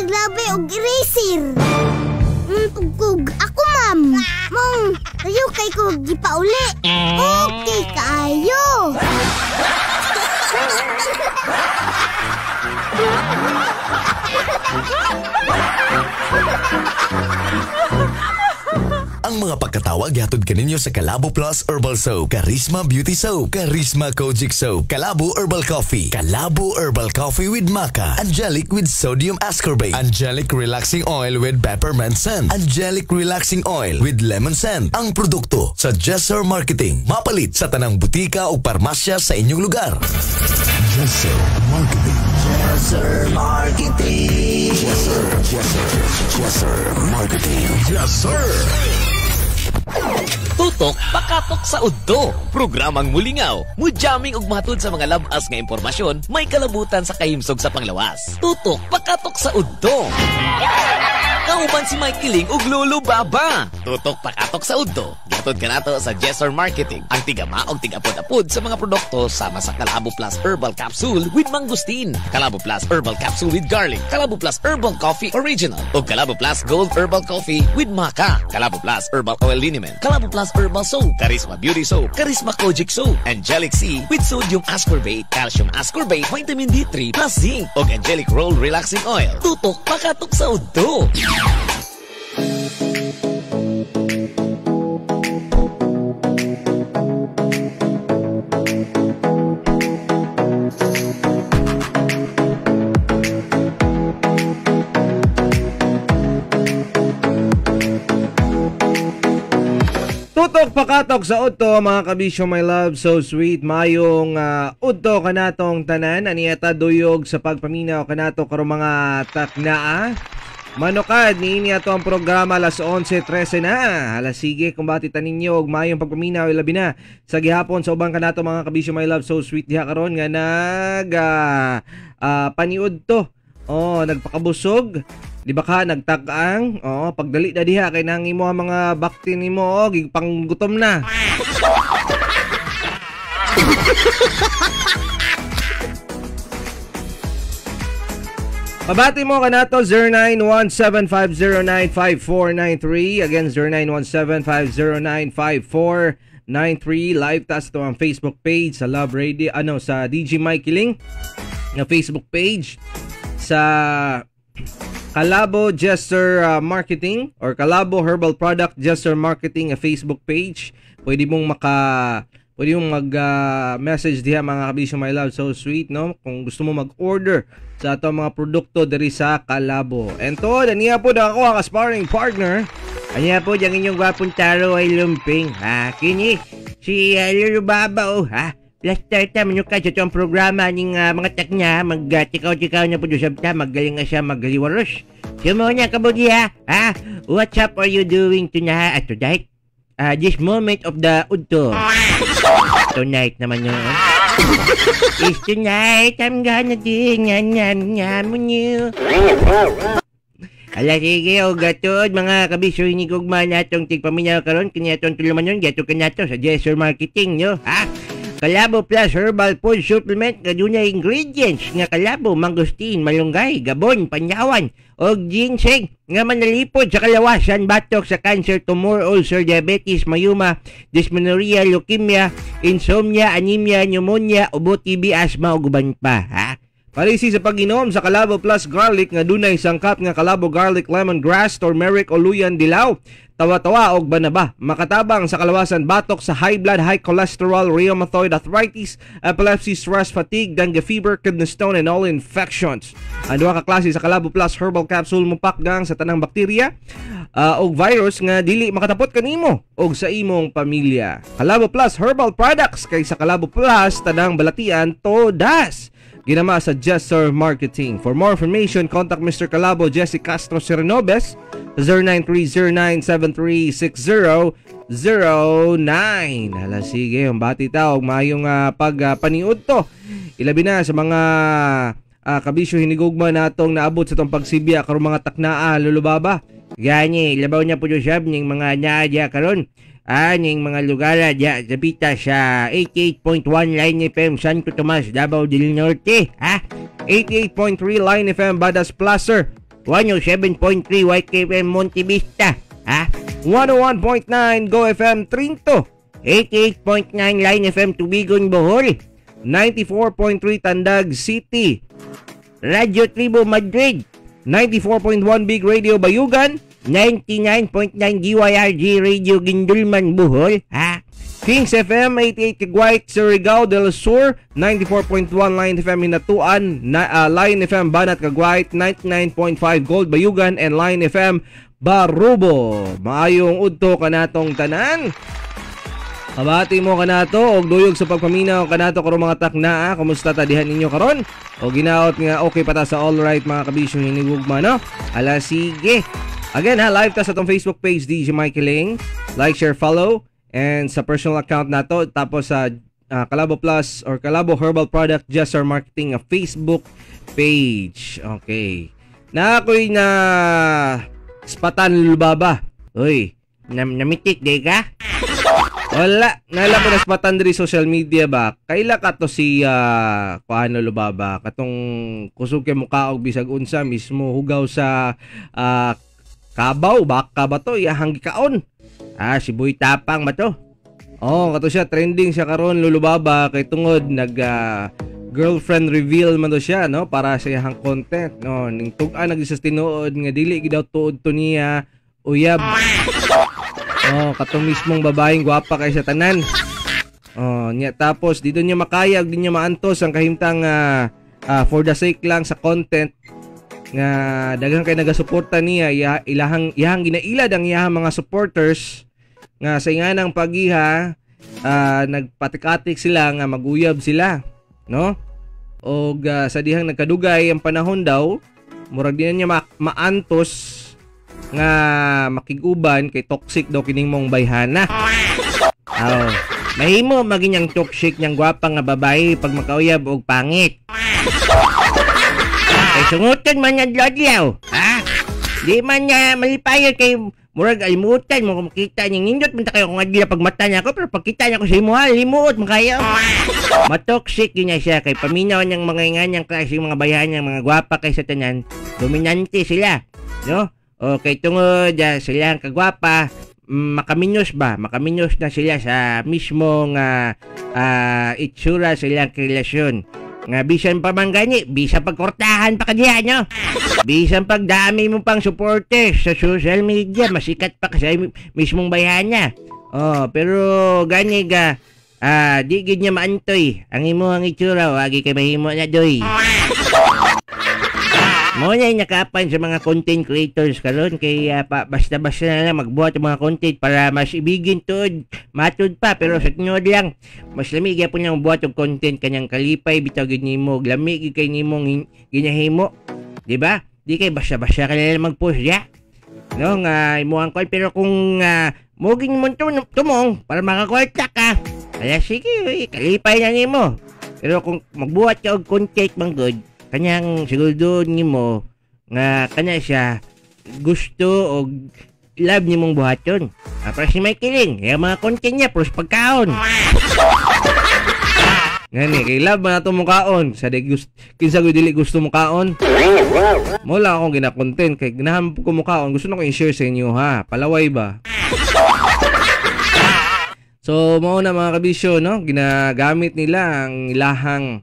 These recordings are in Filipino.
labi og eraser. Kug ako ma'am. Mong kayo kay ko gipauli. Okay kayo. Ang mga pagkatawag yatod kaninyo sa Calabo Plus Herbal Soap, Charisma Beauty Soap, Charisma Kojic Soap, Calabo Herbal Coffee, Calabo Herbal Coffee with Maca, Angelic with Sodium Ascorbate, Angelic Relaxing Oil with Peppermint Scent, Angelic Relaxing Oil with Lemon Scent. Ang produkto sa Jesser Marketing. Mapalit sa tanang butika o parmasya sa inyong lugar. Jesser Marketing. Jesser Marketing. Jesser Marketing. Jesser. Tutok pakatok sa udto. Programang mulingaw, mujaming ug matod sa mga labas nga impormasyon, may kalabutan sa kahimsog sa panglawas. Tutok pakatok sa udto. Kauban si Mike Kiling ug Lolo Baba. Tutok pakatok sa udto. Gatod ka nato sa Jesser Marketing. Ang tigama og tigapod-apod sa mga produkto sama sa Calabo Plus Herbal Capsule with Mangustin, Calabo Plus Herbal Capsule with Garlic, Calabo Plus Herbal Coffee Original, ug Calabo Plus Gold Herbal Coffee with Maca, Calabo Plus Herbal Oil Liniment, Calabo Plus Herbal Soap, Charisma Beauty Soap, Charisma Kojic Soap, Angelic C with Sodium Ascorbate, Calcium Ascorbate, Vitamin D3 plus Zinc, ug Angelic Roll Relaxing Oil. Tutok pakatok sa udto. Tutok pakatok sa udto mga kabisyo, my love, so sweet. Mayong udto kanatong tanan aniyata duyog sa pagpaminaw kanato karong mga taknaa. Manukad niini ato ang programa alas 11:13 na. Alas sige kung batitan ninyo og mayong pagpaminaw ilabi na sa gihapon sa ubang kanato mga kabisyo, my love, so sweet diha karon nga nag paniud to. Oh, nagpakabusog. Di ba ka nagtag-ang? Oo, pagdali na diha kay nang imo ang mga bakti nimo og panggutom na. Pabati mo kanato 0917509543. Again, 0917509543. Live task to ang Facebook page sa Love Radio, sa DJ Mike Kiling na Facebook page, sa Calabo Jesser Marketing or Calabo Herbal Product Jesser Marketing Facebook page. Pwede mong mag-message diha mga kabisyo, my love, so sweet, no? Kung gusto mo mag-order sa ato mga produkto diri sa Calabo. And to, daniya po na ako ang sparring partner. Anya po diyang inyong gwapong taro ay lumping. Kini si Lolo Baba, Plaster ta manyo ka sa itong programa ng mga taknya, mag-tikaw-tikaw na po doon sabta, magaling nga siya magaliwaros. Sumo niya kabudi What up are you doing tonight? Tonight? This moment of the udto. Tonight naman yun. Is tonight, I'm gonna do nga mo niyo. Ala sige o gatod mga kabisyo hinigugma natong tigpaminaw karon kanya itong tuluman yun, gato ka nato sa Jesser Marketing nyo, Calabo Plus Herbal Food Supplement nga dunay ingredients nga kalabo, mangustin, malunggay, gabon, panyawan og ginseng nga manalipod sa kalawasan, batok sa cancer, tumor, ulcer, diabetes, mayuma, dysmenorrhea, leukemia, insomnia, anemia, pneumonia, ubo, TB, asthma ug uban pa. Parisi sa pag-inom sa Calabo Plus Garlic nga dunay sangkap nga Calabo Garlic, Lemongrass, Turmeric, Oluyan, Dilaw, tawa-tawa og banaba, makatabang sa kalawasan, batok sa high blood, high cholesterol, rheumatoid arthritis, epilepsy, stress, fatigue, dengue fever, kidney stone, and all infections. Ang duha ka klase sa Calabo Plus Herbal Capsule mupakgang sa tanang bakterya og virus nga dili makatapot kanimo og sa imong pamilya. Calabo Plus Herbal Products kay sa Calabo Plus tanang balatian todas. Ginama sa Jesser Marketing. For more information, contact Mr. Calabo Jesse Castro Serenobes sa 0930-973-6009. Hala, sige, ang bati tao, mayong pagpaniud to. Ilabi na sa mga kabisyo hinigugma natong naabot sa itong pagsibya karong mga taknaa, Lolo Baba. Gani, labaw niya po Joshab ng mga naadya karon. Aning mga lugar dya sa sa 88.1 Line FM Santo Tomas, Davao del Norte. 88.3 Line FM Badas Placer, 107.3 YKFM Monte Vista, 101.9 Go FM Trinto, 88.9 Line FM Tubigon Bohol, 94.3 Tandag City, Radio Tribo Madrid, 94.1 Big Radio Bayugan, 99.9 GYRG Radio Gindulman Bohol, Kings FM 88 Kagwait Surigao del Sur, 94.1 Line FM Hinatuan, Line FM Banat Kagwait, 99.5 Gold Bayugan, and Line FM Barubo. Maayong udto kanatong tanan. Kabati mo kanato og duyog sa pagpaminaw kanato karon mga takna. Kumusta tadihan ninyo karon? O ginaot nga okay pa ta sa all right mga kabisyo hinigugma no? Ala sige. Again live ta sa tong Facebook page DJ Mikey Ling. Like, share, follow, and sa personal account nato tapos sa Calabo Plus or Calabo Herbal Product Just Our Marketing Facebook page. Okay. Na ako'y na spatan lubaba. Uy, namitik di ka? Wala, nala ko na spatan diri social media ba? Kaila ka to si paano lubaba? Katong kusog kay mukha og bisag unsa mismo hugaw sa kabaw baka ba to iyahang gikaon. Si Boy Tapang ba to? Oh, kato siya trending siya karon lulubaba kay tungod nag girlfriend reveal man to siya no para sa iyang content no ning tug-an nag isas tinuod nga dili gid daw tuod to niya uyab. Oh, katong mismong babaeng gwapa kay sa tanan. Oh, niya tapos dito niya makaya ug di niya maantos ang kahimtang for the sake lang sa content nga daghang kay nagasuporta niya iyahang ginailad ang iyahang mga supporters nga sa inganang pagiha nagpatikatik sila nga maguyab sila no og sa dihang nagkadugay ang panahon daw murag din niya maantos nga makiguban kay toxic daw kining mong bayhana. Mahimo maging yang toxic niyang gwapa nga babae pag makauyab og pangit. Kay sungutan man niya dladlaw. Di man niya malipayon kay murag alimutan mo kung makita niya nindot man ta kayo kung adila pag mata niya ko pero pagkita niya ko sa imo limuot makayo. Matoxic yun niya siya kay paminaw niyang mga inganyang klase mga bayahan niyang mga gwapa kay sa tanan dominante sila no. Okay, tungod silang kagwapa, makaminyos na sila sa mismong itsura silang relasyon. Nga bisan pa man gani, bisan pagkortahan pa kanya, no? Bisan pagdami mo pang supporters sa social media, masikat pa kasi mismong bayan niya. Pero gani di gid niya maantoy. Ang imo ang itsura, wagi kay mahimo na doy. Mo na nakapan sa mga content creators karon kay basta-basta na lang magbuhat ng mga content para mas ibigin tuod matud pa pero sa tinuod lang mas lamig gyapon niyang buhat og content kanyang kalipay bitaw gid nimo lamig gid kay nimong ginahimo di ba di kay basta-basta ka lang mag-post ya no nga imuhang call pero kung mo gin mo tumong para makakwarta ka kaya sige kalipay na nimo pero kung magbuhat ka og content man good kanyang siguro ni mo nga kanya siya gusto o love ni mong buhaton. Para si Mikey Ling, yung mga content niya pros pagkaon. Ngani kay love man ato mong kaon sa kinsa ko dili gusto mo kaon. Mo lang akong gina-content kay ganahan ko mo kaon gusto na ko i-share sa inyo ha. Palaway ba? So mao na mga kabisyo no, ginagamit nila ang ilahang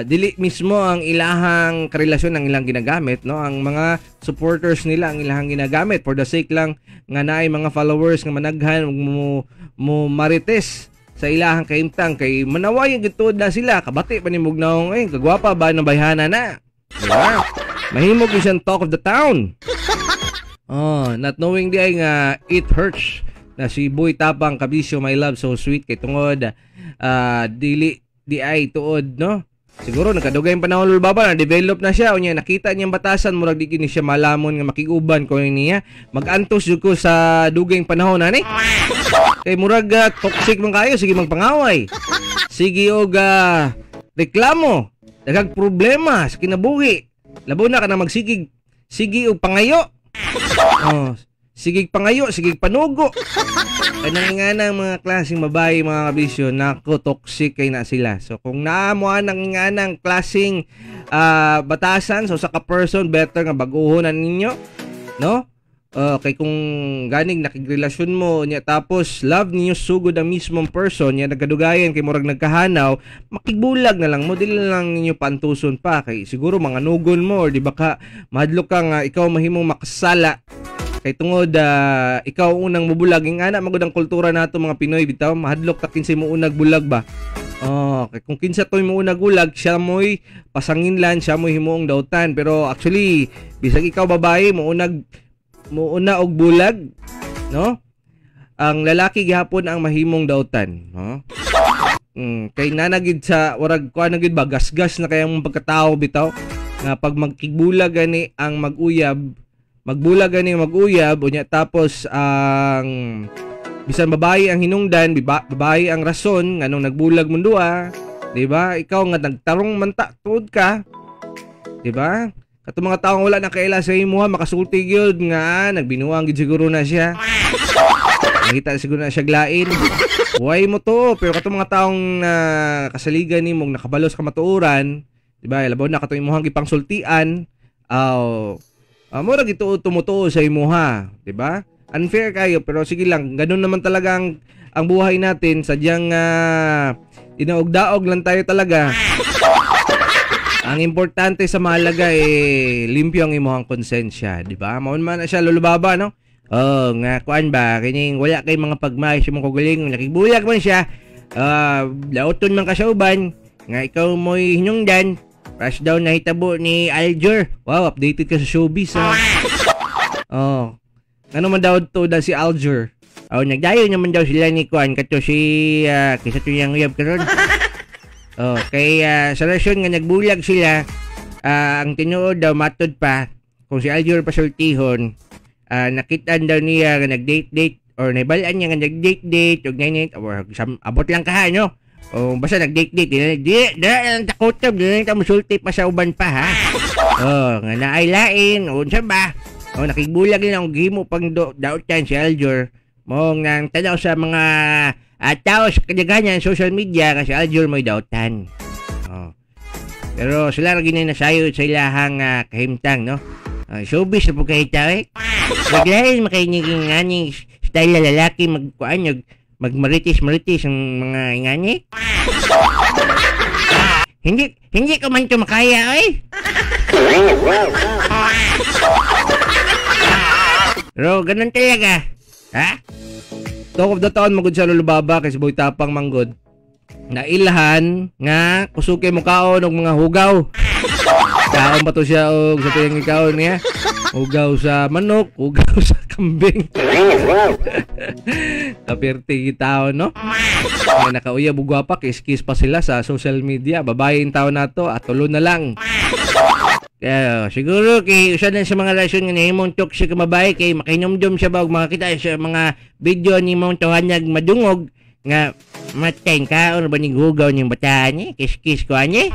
dili mismo ang ilahang karelasyon ang ilang ginagamit no ang mga supporters nila ang ilahang ginagamit for the sake lang nga naay mga followers nga managhan mo marites sa ilahang kaimtang kay manaway gituod na sila kabati pa ni mugnaong kagwapa ba ng bayhana na diba? Mahimog siyang talk of the town. Not knowing di ay nga it hurts na si Boy Tapang kabisyo my love so sweet kay tungod dili di ay tuod no siguro nagkadugay yung panahon lulbaba na develop na siya unya nakita niyang batasan murag di kini siya malamon nga makiguban ko niya magantos jud ko sa dugay panahon ani kay murag toxic man kayo sige magpangaway sige og reklamo daghang problema sa kinabuhi labo na ka na magsigig sige og pangayo sige pangayo sige panugo kanang nga ng mga klaseng babae mga kabisyo, nako toxic kay na sila. So kung naamuan ng nga ng klaseng batasan, so sa ka-person better nga baguhonan ninyo, no? Kay kung ganing nakigrelasyon mo niya tapos love niyo sugod ang mismong person niya nagadugayan kay murag nagkahanaw, makigbulag na lang mo, dili lang ninyo pantuson pa kay siguro mga nugon mo or di ba ka mahadlok ka nga ikaw mahimong makasala kay tungod ikaw unang mubulag ing ana magud ang kultura nato mga Pinoy bitaw, mahadlok ta kinsay mo unag bulag ba. Kay kung kinsa toy mo unag bulag, siya mo'y pasanginlan, siya mo'y himuong dautan, pero actually bisag ikaw babae mo una og bulag, no? Ang lalaki gihapon ang mahimong dautan, no? Kay nanagid sa warag kuan nagid ba gasgas na kay ang pagkatao bitaw nga pag magkigbulag gani ang magbulag gani mag-uyab unya tapos ang bisan babae ang hinungdan, babae ang rason nganong nagbulag mo duha, di ba? Ikaw nga nagtarong manta tuod ka, di ba? Kato mga taong wala na kaila sa imo makasulti gyud nga nagbinuang gid siguro na siya. Nakita siguro na siya glain. Huwag mo to, pero kato mga taong kasaligan nimo nakabalos ka matuuran, di ba? Labaw na kato imuhang gipangsultian. Mura gito tumutuo sa imuha, di ba? Unfair kayo, pero sige lang, ganun naman talaga ang buhay natin, sadyang inaog-daog lang tayo talaga. Ang importante sa mahalaga limpyo ang imong konsensya, di ba? Maun man na siya lulubaba, no? Nga kuan ba kining wala kay mga pagmay sa mong kagaling, nakigbulag man siya. Lauton man ka sa uban, nga ikaw mo'y hinungdan. Rush down na hitabo ni Alger. Wow, updated ka sa showbiz, ha? Ano man daw to si Alger? Nagdayo naman daw sila ni kuan kato si kisa to yang uyab karon. Kay sa rasyon nga nagbulag sila, ang tinuod daw matod pa kung si Alger pasultihon, nakitaan daw niya nga nag-date or naibalaan niya nga nag-date o ganyan or abot lang ka no? O basta nag-date di lang takotob, di lang ta musulti pa sa uban pa ha. Nga naaylain unsa ba? Nakigbulag lang og himo pang dautan si Alger mo nang tanaw sa mga tao sa kadaghanan social media kasi Alger may dautan. Pero sila ra ginay nasayo sa ilahang kahimtang, no? Showbiz na po kayo tao Naglain makainig nganing style na lalaki magmaritis ang mga ingani. Hindi ko man ito makaya, oy. Pero ganun talaga. Ha? Talk of the town magud sa lulubaba kay si Boy Tapang manggod. Nailhan nga kusuke mo kaon og mga hugaw. Kaon pa to siya og sa tuyang ikaon niya. Hugaw sa manok, hugaw sa kambing. Kapirti taon, no? Ay, nakauya bugwapa, kiss pa sila sa social media. Babaeng tao na to, at tulo na lang. Kaya siguro kay usa na sa mga rasyon nga nahimong toxic ka babae kay makinomdom siya ba og makita sa mga video ni mong tawanyag madungog nga mateng ka or ba ning hugaw ning bataan ni kiss ko ani.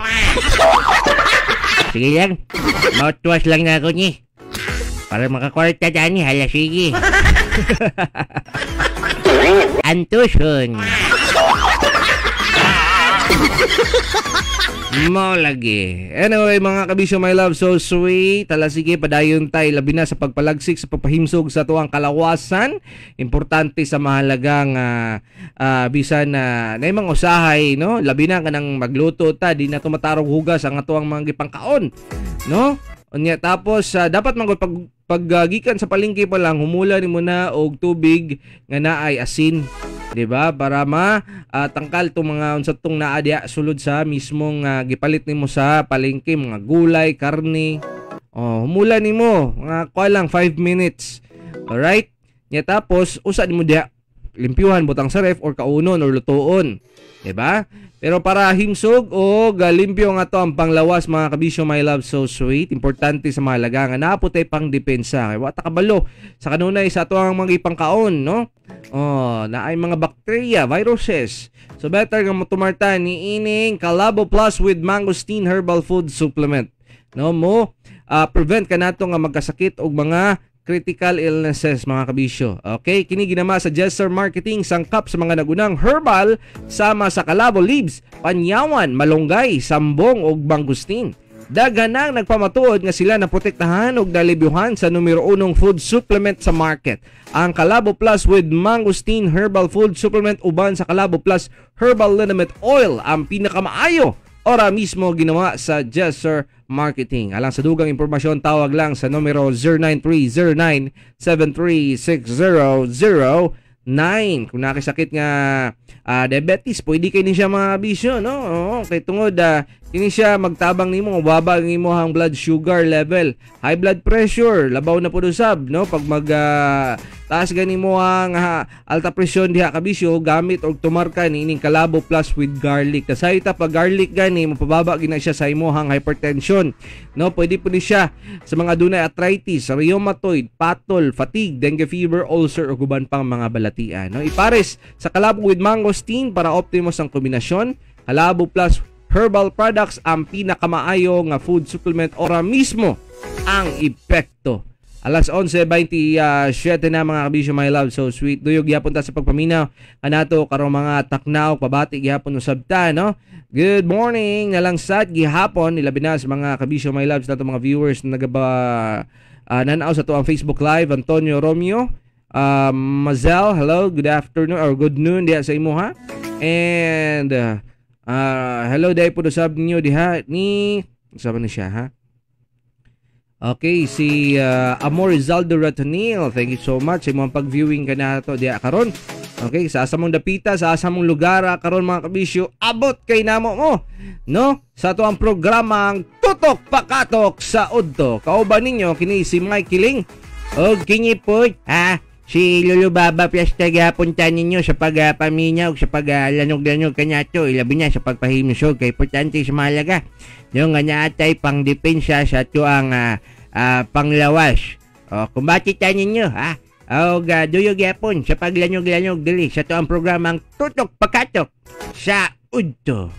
Sige lang, mouthwash lang na ako ni para makakwarta dyan ni hala sige. Antuson mo lagi. Anyway mga kabisyo, my love, so sweet. Tala sige, padayon tay labi na sa pagpalagsik sa pagpahimsog sa tuwang kalawasan. Importante sa mahalagang bisan na naimang usahay, no? Labi na kanang magluto ta, di na tumatarog hugas ang atuang mga gipangkaon, no? Unya tapos dapat man paggikan sa palengke pa lang humula ni mo na og tubig nga naay asin, di ba? Para tangkal tong mga unsa tong naa diha sulod sa mismong gipalit nimo sa palengke, mga gulay, karne. Humula nimo nga kuha lang 5 minutes. Alright? Nya tapos usa nimo diha limpyuhan butang sa ref or kaunon or lutoon, di ba? Pero para himsog o limpyo nga to ang panglawas mga kabisyo, my love, so sweet. Importante sa mahalaga nga naputay pang depensa. Kaya wata kabalo sa kanunay sa ato ang mga ipangkaon, no? Na ay mga bacteria, viruses. So better nga tumarta ni ining Calabo Plus with Mangosteen Herbal Food Supplement. No mo prevent ka nato nga magkasakit og mga critical illnesses mga kabisyo. Okay, kini ginama sa Jester Marketing sangkap sa mga nagunang herbal sama sa kalabo leaves, panyawan, malunggay, sambong ug mangustin. Daganang nagpamatuod nga sila na protektahan og nalibyuhan sa numero 1 food supplement sa market. Ang Kalabo Plus with Mangosteen Herbal Food Supplement uban sa Kalabo Plus Herbal Liniment Oil ang pinakamaayo ora mismo ginawa sa Jester Marketing. Alang sa dugang impormasyon, tawag lang sa numero 09309736009. Kung nakisakit nga diabetes, pwede kayo ni siya mga bisyo, no? Oo, kay tungod kini siya magtabang nimo, mababa ang imong blood sugar level, high blood pressure, labaw na pud usab, no? Pag taas gani mo ang alta presyon diha kabisyo, gamit og tumarka niining Kalabo Plus with garlic. Kasayta pag garlic gani mapababa gina siya sa imong hypertension, no? Pwede pud ni siya sa mga dunay arthritis, rheumatoid, patol, fatigue, dengue fever, ulcer ug uban pang mga balatian, no? Ipares sa Kalabo with Mangosteen para optimum ang kombinasyon. Kalabo Plus Herbal Products ang pinakamaayo nga food supplement ora mismo ang epekto. Alas 11:27 na mga kabisyo, my love, so sweet. Duyog gyapon ta sa pagpaminaw kanato karong mga taknaw pabati gyapon usab ta, no? Good morning nalangsat gihapon ilabi na sa mga kabisyo, my loves, nato mga viewers na nanaw sa to ang Facebook Live. Antonio Romeo, Mazel, hello, good afternoon or good noon diha sa imo ha. And hello day po usab ninyo diha ni saba na siya ha. Okay, si Amor Rizaldo Ratonil, thank you so much sa imong pag-viewing kanato diha karon. Okay, sa asa mong dapita, sa asa mong lugar karon mga kabisyo, abot kay namo mo, no? Sa to ang programang Tutok Pakatok sa Udto. Kauban ninyo kini si Mike Kiling og kini po si Lolo Baba Fiesta gihapon ta ninyo sa pagpaminaw sa paglanog-lanog kanyato, ilabi niya sa pagpahimusog kay importante sa mahalaga. Yung nga atay pang depensa sa tuang panglawas. O kung bakit ta ninyo o duyog gihapon sa paglanog-lanog dili sa tuang programang Tutok Pakatok sa Udto.